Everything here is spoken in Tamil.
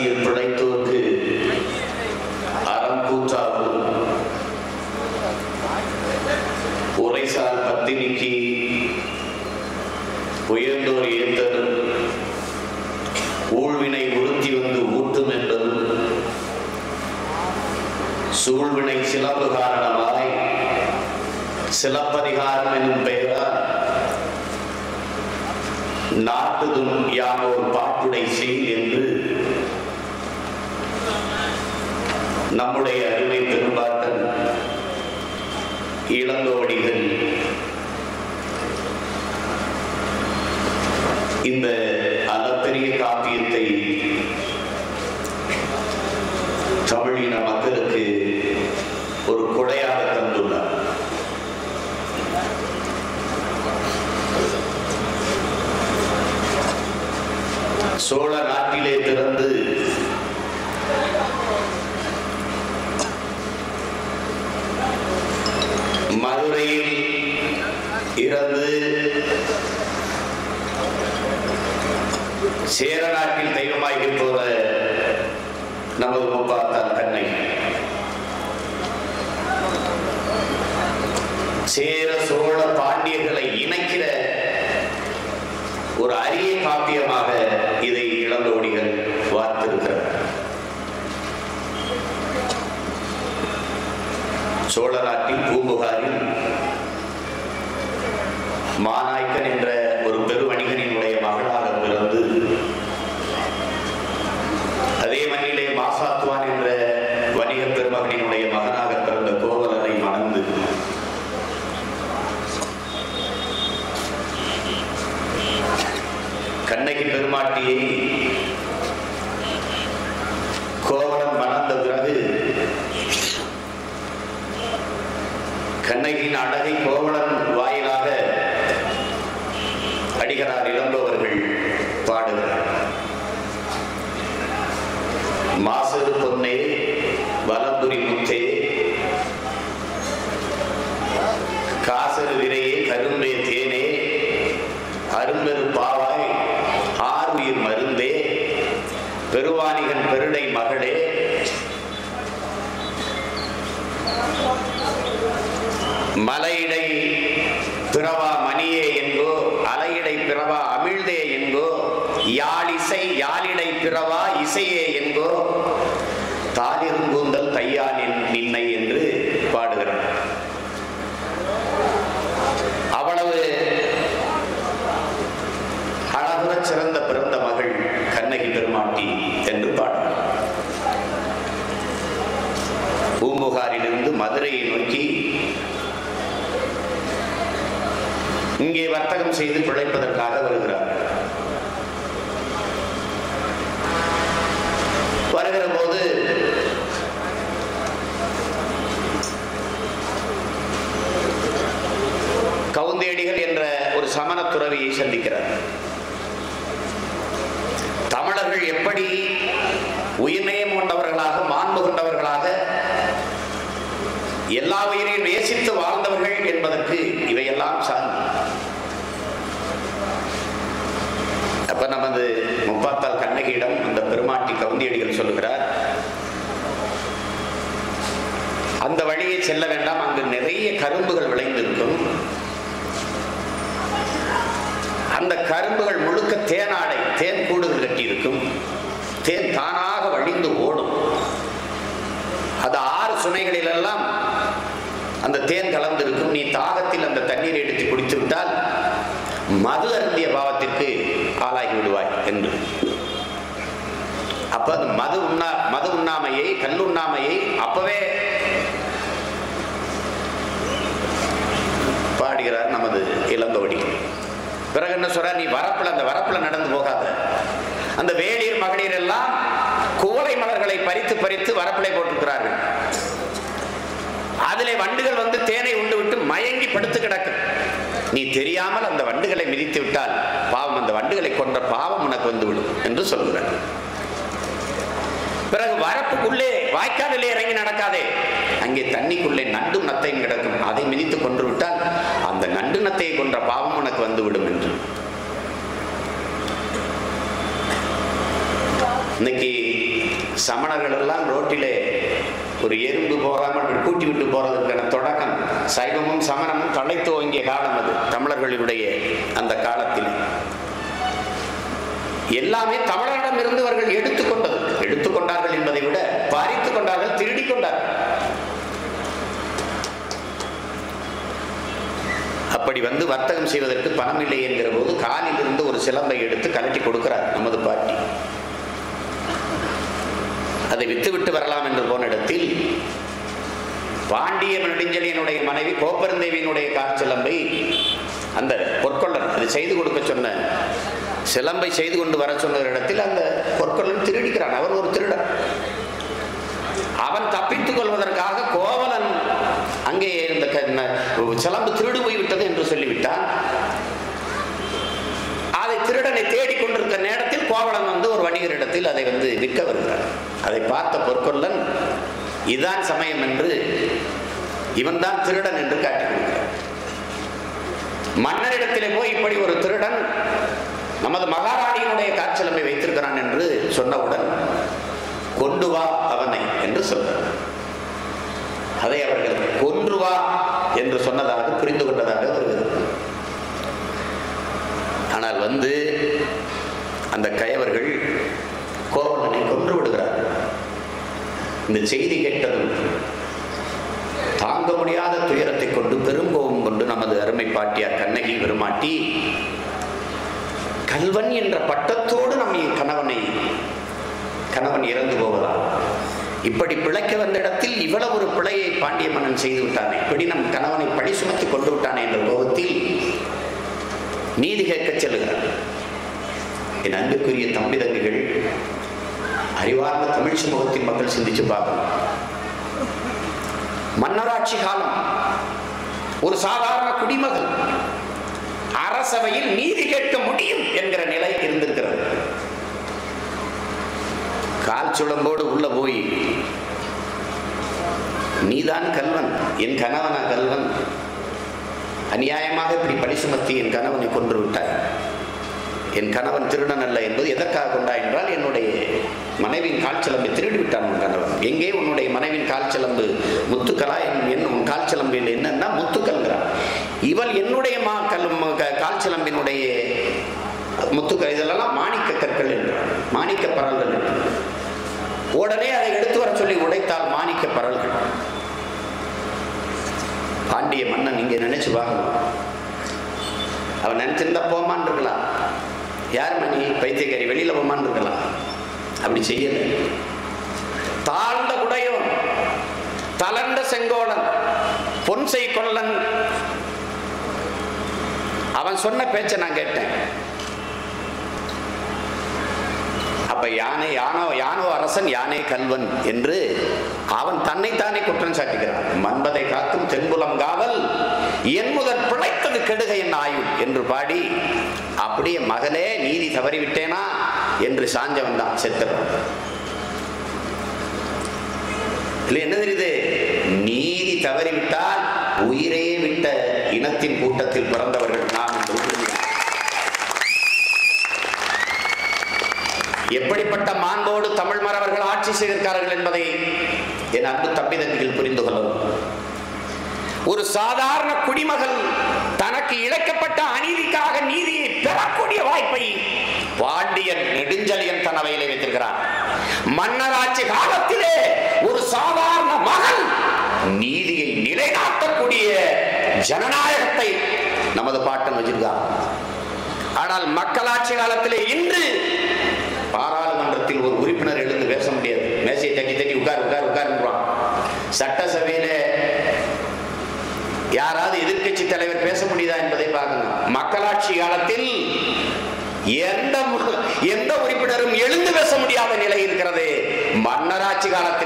அரசியல் பிழைத்தோருக்கு அறங்கூற்றாகும், உரைசால் பத்தினிக்கு உயர்ந்தோர் ஏத்தலும், ஊழ்வினை உறுத்தி வந்து ஊட்டும் என்பதும், சூழ்வினை சிலம்பு காரணமாய் சிலப்பதிகாரம் என்னும் பெயரால் நாட்டுதும் யானோர் பாட்டுடை செய் என்று நம்முடைய அருமை பெரும்பாட்டன் இளங்கோவடிகள் இந்த அளப்பெரிய காப்பியத்தை தமிழின மக்களுக்கு ஒரு கொடையாக தந்துள்ளார். சோழ நாட்டிலே பிறந்து மதுரையில் இறந்து சேர நாட்டில் தெய்வமாகி போன நமது முப்பாத்தான் கண்ணகி சேர சோழ பாண்டியர்களை இணைக்கிற ஒரு அரிய காப்பியமாக இதை இளங்கோவடிகள் வார்த்திருக்கிறார். சோழ நாட்டின் பூம்புகாரில் மாநாய்க்கன் என்ற ஒரு பெருவணிகனினுடைய மகளாக பிறந்து, அதே மண்ணிலே மாசாத்துவான் என்ற வணிக பெருமகனினுடைய மகனாக பிறந்த கோவலனை மணந்து கண்ணகி பெருமாட்டியை கோவலன் மணந்த பிறகு கண்ணகியின் அழகை கோவலன் வாயிலாக அடிகளார் இளங்கோவர்கள் பாடுகிறார். மாசரு பொன்னே வலம்புரி முத்தே காசரு விரையே கரும்பே தேனே அரும்பெரு பாவாய் ஆர்வீர் மருந்தே பெருவாணிகன் பெருடை மகளே மலையிடை பிறவா மணியே என்கோ அலையிடை பிறவா அமிழ்தே என்கோ யாழிசை யாழிடை பிறவா இசையே என்கோ தாலிருங்கூந்தல் தையான் நின்னை என்று பாடுகிறார். அவ்வளவு அழகுற சிறந்த பிறந்த மகள் கண்ணகி பெருமாட்டி என்று பாடுகிறார். பூம்புகாரிலிருந்து மதுரையை நோக்கி இங்கே வர்த்தகம் செய்து பிழைப்பதற்காக வருகிறார். வருகிற போது கவுந்தேடிகள் என்ற ஒரு சமண துறவியை சந்திக்கிறார். தமிழர்கள் எப்படி உயிர்நேயம் கொண்டவர்களாக, மாண்பு கொண்டவர்களாக, எல்லா உயிரையும் நேசித்து வாழ்ந்தவர்கள் என்பதற்கு இவையெல்லாம் சார்ந்து. அப்ப நமது முப்பாத்தாள் கண்ணகியிடம் அந்த பெருமாட்டி கவுந்தியடிகள் சொல்லுகிறார், அந்த வழியை செல்ல வேண்டாம், அங்கு நிறைய கரும்புகள் விளைந்திருக்கும், அந்த கரும்புகள் முழுக்க தேனாடை தேன் கூடுகள் கட்டி இருக்கும், தேன் தானாக வழிந்து ஓடும், அது 6 சுனைகளிலெல்லாம் அந்த தேன் கலந்திருக்கும், நீ தாகத்தில் அந்த தண்ணீரை எடுத்து குடித்து விட்டால் மது அருந்திய பாவத்திற்கு ஆளாகி விடுவாய் என்று. அப்ப அந்த மது உண்ணாமையை, கல்லுண்ணாமையை அப்பவே பாடுகிறார் நமது இளங்கோவடிகள். பிறகு என்ன சொல்ற, நீ அந்த வரப்புல நடந்து போகாத, அந்த வேளிர் மகளிர் எல்லாம் குவளை மலர்களை பறித்து பறித்து வரப்பிலை போட்டிருக்கிறார்கள், அதிலே வண்டுகள் வந்து தேனை உண்டு விட்டு மயங்கி படுத்து கிடக்கும், நீ தெரியாமல் அந்த வண்டுகளை மிதித்து விட்டால் பாவம், அந்த வண்டுகளை கொன்ற பாவம் உனக்கு வந்துவிடும் என்று சொல்கிறார். பிறகு வரப்புக்குள்ளே வாய்க்காலிலே இறங்கி நடக்காதே, அங்கே தண்ணிக்குள்ளே நண்டும் நத்தையும் கிடக்கும், அதை மிதித்து கொன்று விட்டால் அந்த நண்டு நத்தையை கொன்ற பாவம் உனக்கு வந்துவிடும் என்று. இன்னைக்கு சமணர்கள் எல்லாம் ரோட்டிலே ஒரு எறும்பு போகாமல் கூட்டி விட்டு போறதுக்கான தொடக்கம் சைவமும் சமணமும் தழைத்து ஓங்கிய காலம் அது தமிழர்களுடைய அந்த காலத்தில். எல்லாமே தமிழரிடம் இருந்து அவர்கள் எடுத்துக்கொண்டார்கள் என்பதை விட பறித்துக் கொண்டார்கள், திருடி கொண்டார்கள். அப்படி வந்து வர்த்தகம் செய்வதற்கு பணம் இல்லை என்கிற போது காலில் இருந்து ஒரு சிலம்பை எடுத்து கலட்டி கொடுக்கிறார் நமது பாட்டி. அதை வித்துவிட்டு வரலாம் என்று போன இடத்தில் பாண்டிய நெடுஞ்செழியனுடைய மனைவி கோப்பெருந்தேவியினுடைய காற்சிலம்பை அந்த பொற்கொள்ளன் அதை செய்து கொடுக்க சொன்ன சிலம்பை செய்து கொண்டு வர சொன்ன இடத்தில் அந்த பொற்கொள்ளன் திருடிக்கிறான். அவன் ஒரு திருடன். அவன் தப்பித்துக் கொள்வதற்காக கோவலன் அங்கே இந்த சிலம்பு திருடு போய்விட்டது என்று சொல்லிவிட்டான். அதை திருடனை தேடிக்கொண்டிருக்கிற நேரத்தில் கோவலன் வந்து ஒரு வணிகரிடத்தில் அதை வந்து விற்க வருகிறார். அதை பார்த்த பொற்கொள்ளன் இதுதான் சமயம் என்று இவன் தான் திருடன் என்று காட்டிக் கொடுக்கிறார். மன்னரிடத்திலே போய் இப்படி ஒரு திருடன் நமது மகாராணியினுடைய காற்சிலம்பை வைத்திருக்கிறான் என்று சொன்னவுடன் கொண்டு வா அவனை என்று சொல்றார். அதை அவர்கள் கொன்று வா என்று சொன்னதாக புரிந்து கொண்டதாக வருகிறது. ஆனால் வந்து அந்த கயவர்கள் கோவலனை கொன்று விடுகிறார்கள். இந்த செய்தி கேட்டதும் தாங்க முடியாத துயரத்தை கொண்டு பெருங்கோபம் கொண்டு நமது அருமை பாட்டியார் கண்ணகி பெருமாட்டி கல்வன் என்ற பட்டத்தோடு நம் கணவன் இறந்து போவதா, இப்படி பிழைக்க வந்த இடத்தில் இவ்வளவு ஒரு பிழையை பாண்டிய மன்னன் செய்து விட்டானே, இப்படி நம் கணவனை பழி சுமத்தி கொண்டு விட்டானே என்ற கோபத்தில் நீதி கேட்க செல்லுகிறார். என் அன்புக்குரிய தம்பி தங்கிகள், அறிவார்ந்த தமிழ் சமூகத்தின் மக்கள் சிந்திச்சு பார்க்கணும். மன்னராட்சி காலம், ஒரு சாதாரண குடிமகள் அரசவையில் நீதி கேட்க முடியும் என்கிற நிலை இருந்திருக்கிறது. கால் சுளம்போடு உள்ள போய் நீதான் கல்வன், என் கணவனா கல்வன், அநியாயமாக இப்படி பழி சுமத்தி என் கணவனை கொன்று விட்டார், என் கணவன் திருடன் அல்ல என்பது எதற்காக கொண்டா என்றால் என்னுடைய மனைவியின் கால் சிலம்பை திருடி விட்டான் உன் கணவன். எங்கே உன்னுடைய மனைவியின் கால் சிலம்பு? முத்துக்களா? உன் கால் சிலம்பு என்னன்னா முத்துக்கள்ங்கிறான். இவள் என்னுடைய கால் சிலம்பினுடைய முத்துக்கள், இதெல்லாம் மாணிக்க கற்கள் என்றார், மாணிக்க பரல்கள் என்று. உடனே அதை எடுத்து வர சொல்லி உடைத்தால் மாணிக்க பரல்கள். பாண்டிய மன்னன் இங்கே நினைச்சு பார்க்கணும். அவன் நினைச்சிருந்தா போமான் இருக்கலாம், யார் மணி பைத்தியக்காரி வெளியில போமான் இருக்கலாம். அப்படி செய்யல. தாழ்ந்த குடையோன், தளர்ந்த செங்கோடன், பொன்சை கொல்லன், அவன் சொன்ன பேச்சை நான் கேட்டேன். அப்ப யானோ அரசன் யானே கல்வன் என்று அவன் தன்னைத்தானே குற்றம் சாட்டுகிறான். மன்பதை காக்கும் தென்புலம் காவல் என் முதல் பிழைத்தது கெடுக என் ஆயுள் என்று பாடி, அப்படியே மகளே நீதி தவறிவிட்டேனா என்று சாஞ்சவன் தான் செத்தவன். என்ன தெரியுது? நீதி தவறிவிட்டால் உயிரையே விட்ட இனத்தின் கூட்டத்தில் பிறந்தவர்கள் நாம் என்று. எப்படிப்பட்ட மாண்போடு தமிழ் மறவர்கள் ஆட்சி செய்திருக்கிறார்கள் என்பதை என் அன்பு தம்பி தம்பிகள் புரிந்து கொள்ளவும். ஒரு சாதாரண குடிமகள் தனக்கு இழைக்கப்பட்ட அநீதிக்காக நீதியை பெறக்கூடிய வாய்ப்பை பாண்டியன் நெடுஞ்செழியன் தன் அவையிலே வைத்திருக்கிறார். மன்னராட்சி காலத்திலே ஒரு சாதாரண மகள் நீதியை நிலைநாட்டக்கூடிய ஜனநாயகத்தை நமது பாட்டன் வச்சிருக்கார். ஆனால் மக்களாட்சி காலத்திலே இன்று பாராளுமன்றத்தில் ஒரு உறுப்பினர் எழுந்து பேச முடியாது. மேசையை தட்டி தட்டி உட்கார். சட்டசபையில யாராவது எதிர்கட்சி தலைவர் பேச முடியுதா என்பதை பார்க்கணும். மக்களாட்சி காலத்தில் எந்த உறுப்பினரும் எழுந்து பேச முடியாத நிலை இருக்கிறது. மன்னராட்சி காலத்தில்